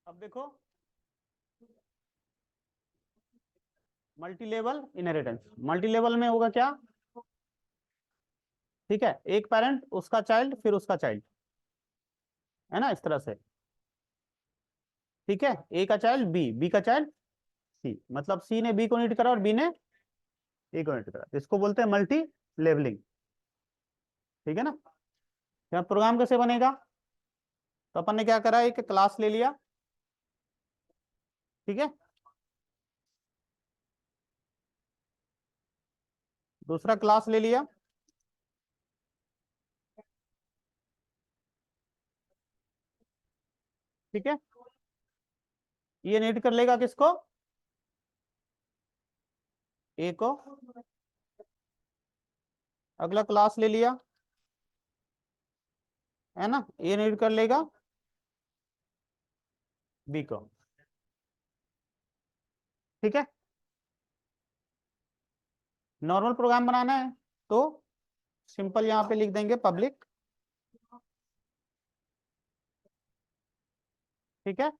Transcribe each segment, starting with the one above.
अब देखो, multi level inheritance. Multi level में होगा क्या? ठीक है, एक पेरेंट, उसका चाइल्ड, फिर उसका चाइल्ड, है ना, इस तरह से। ठीक है, ए का चाइल्ड बी, बी का चाइल्ड सी, मतलब सी ने बी को नीड करा और बी ने ए को नीड करा, इसको बोलते हैं मल्टी लेवलिंग। ठीक है ना। यहाँ प्रोग्राम कैसे बनेगा? तो अपन ने क्या करा, एक क्लास ले लिया। ठीक है, दूसरा क्लास ले लिया। ठीक है, ये नीड कर लेगा किसको? ए को। अगला क्लास ले लिया, है ना, ये नीड कर लेगा बी को। ठीक है, नॉर्मल प्रोग्राम बनाना है तो सिंपल यहां पे लिख देंगे पब्लिक। ठीक है,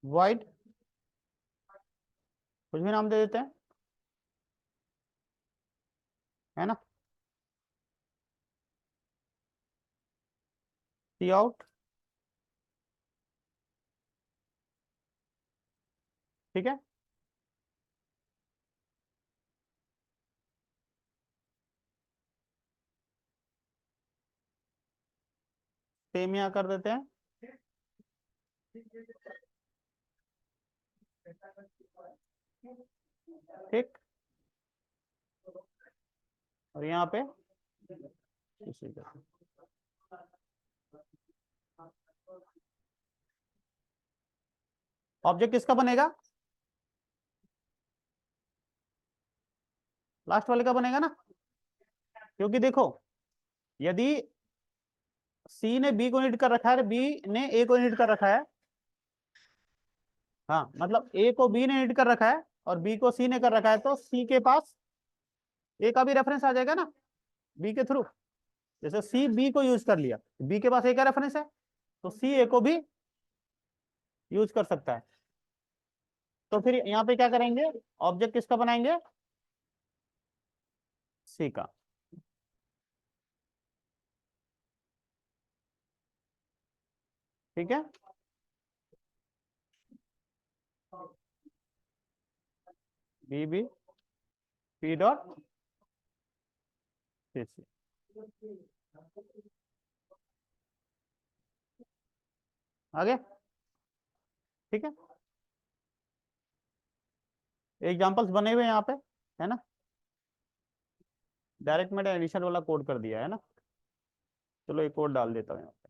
void, कुछ भी नाम दे देते हैं, है ना, सी आउट। ठीक है, सेम यहाँ कर देते हैं। ठीक, और यहाँ पे इसी का ऑब्जेक्ट किसका बनेगा? लास्ट वाले का बनेगा ना, क्योंकि देखो, यदि सी ने बी को नीड कर रखा है, बी ने ए को नीड कर रखा है, हाँ मतलब ए को बी ने नीड कर रखा है और बी को सी ने कर रखा है, तो सी के पास ए का भी रेफरेंस आ जाएगा ना बी के थ्रू। जैसे सी बी को यूज कर लिया, बी के पास ए का रेफरेंस है, तो सी ए को भी यूज कर सकता है। तो फिर यहाँ पे क्या करेंगे, ऑब्जेक्ट किसका बनाएंगे? सी का। ठीक है, B B P dot C C. आगे, ठीक है, एग्जांपल्स बने हुए हैं यहाँ पे, है ना, डायरेक्ट मैंने एडिशन वाला कोड कर दिया है ना। चलो एक कोड डाल देता हूँ यहाँ पे।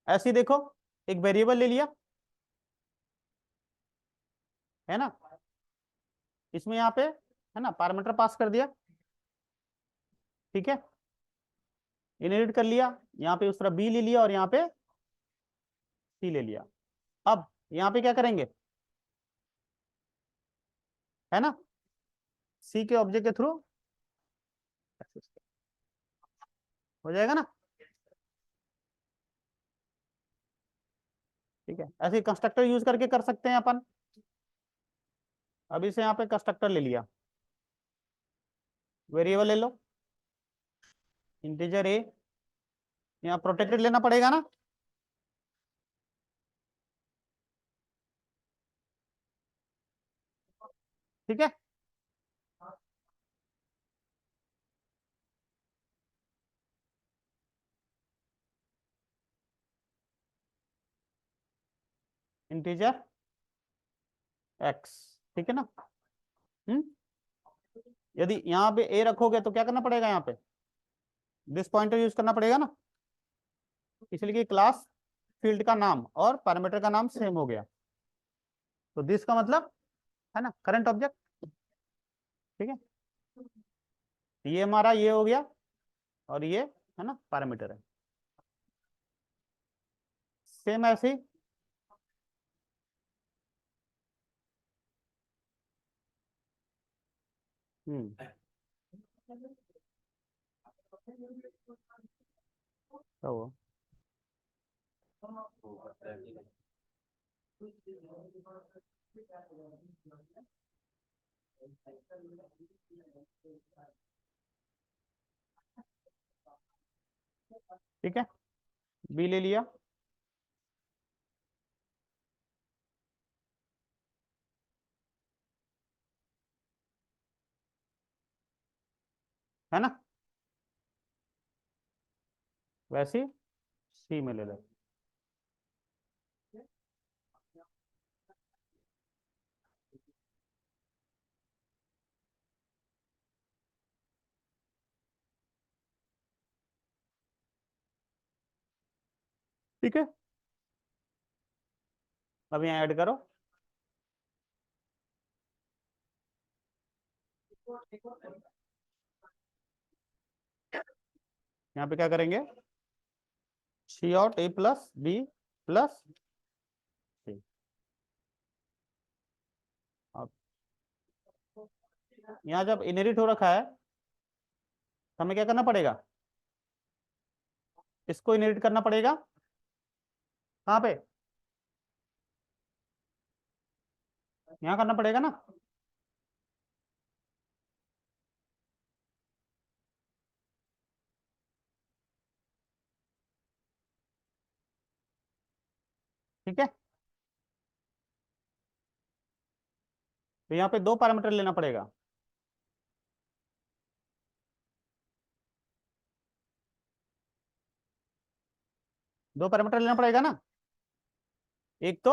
ऐसे ही देखो, एक वेरिएबल ले लिया, है ना, इसमें यहाँ पे, है ना, पैरामीटर पास कर दिया। ठीक है, इनहेरिट कर लिया, यहाँ पे उस तरह बी ले लिया और यहाँ पे सी ले लिया। अब यहाँ पे क्या करेंगे, है ना, सी के ऑब्जेक्ट के थ्रू हो जाएगा ना। ठीक है, ऐसे कंस्ट्रक्टर यूज करके कर सकते हैं अपन। अब इसे यहाँ पे कंस्ट्रक्टर ले लिया, वेरिएबल ले लो, इंटीजर ए, यहाँ प्रोटेक्टेड लेना पड़ेगा ना। ठीक है, इंटीजर एक्स। ठीक है ना। हम्म, यदि यहाँ पे ए रखोगे तो क्या करना पड़ेगा, यहाँ पे दिस पॉइंटर यूज करना पड़ेगा ना, इसलिए कि क्लास फील्ड का नाम और पैरामीटर का नाम सेम हो गया, तो दिस का मतलब, है ना, करंट ऑब्जेक्ट। ठीक है, ये हमारा ये हो गया और ये, है ना, पैरामीटर है। सेम ऐसे ही तो ठीक है, बी ले लिया। है ना, वैसे ही सी में ले लो। ठीक है, अब यहाँ ऐड करो। यहाँ पे क्या करेंगे, सी आउट ए प्लस बी प्लस सी। अब यहाँ जब इनहेरिट हो रखा है तो हमें क्या करना पड़ेगा, इसको इनहेरिट करना पड़ेगा। कहाँ पे, यहाँ करना पड़ेगा ना। ठीक है, तो यहाँ पे दो पैरामीटर लेना पड़ेगा। दो पैरामीटर लेना पड़ेगा ना, एक तो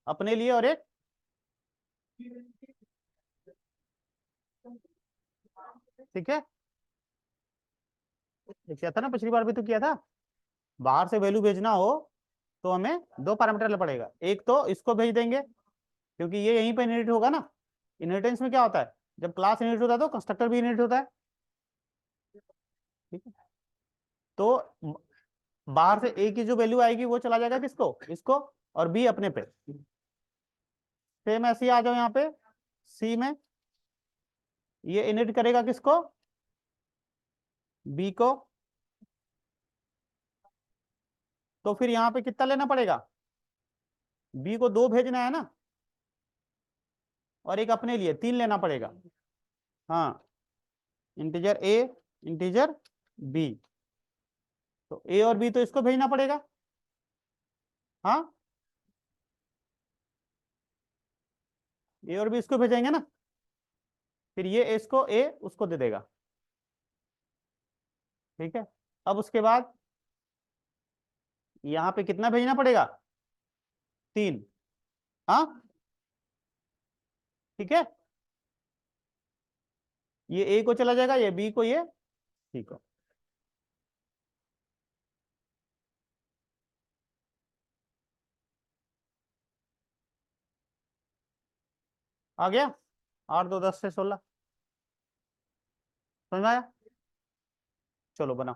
अपने लिए और एक, ठीक है, ये किया था ना, पिछली बार भी तो किया था। बाहर से वैल्यू भेजना हो तो हमें दो पैरामीटर लेना पड़ेगा, एक तो इसको भेज देंगे क्योंकि ये यहीं पे इनहेरिट होगा ना। इनहेरिटेंस में क्या होता है, जब क्लास इनहेरिट होता है तो कंस्ट्रक्टर भी इनहेरिट होता है। ठीक है, तो बाहर से ए की जो वैल्यू आएगी वो चला जाएगा किसको, इसको, और बी अपने पे। सेम ऐसे ही आ जाओ यहाँ पे सी में, ये इनहेरिट करेगा किसको, बी को। तो फिर यहाँ पे कितना लेना पड़ेगा, बी को दो भेजना है ना, और एक अपने लिए तीन लेना पड़ेगा। हाँ, इंटीजर ए, इंटीजर बी, तो ए और बी तो इसको भेजना पड़ेगा। हाँ, ए और बी इसको भेजेंगे ना, फिर ये इसको ए उसको दे देगा। ठीक है, अब उसके बाद यहाँ पे कितना भेजना पड़ेगा, तीन। हाँ, ठीक है, ये ए को चला जाएगा, ये बी को, ये सी को। आ गया, 8 2 10 से 16, समझ में आया। चलो बना।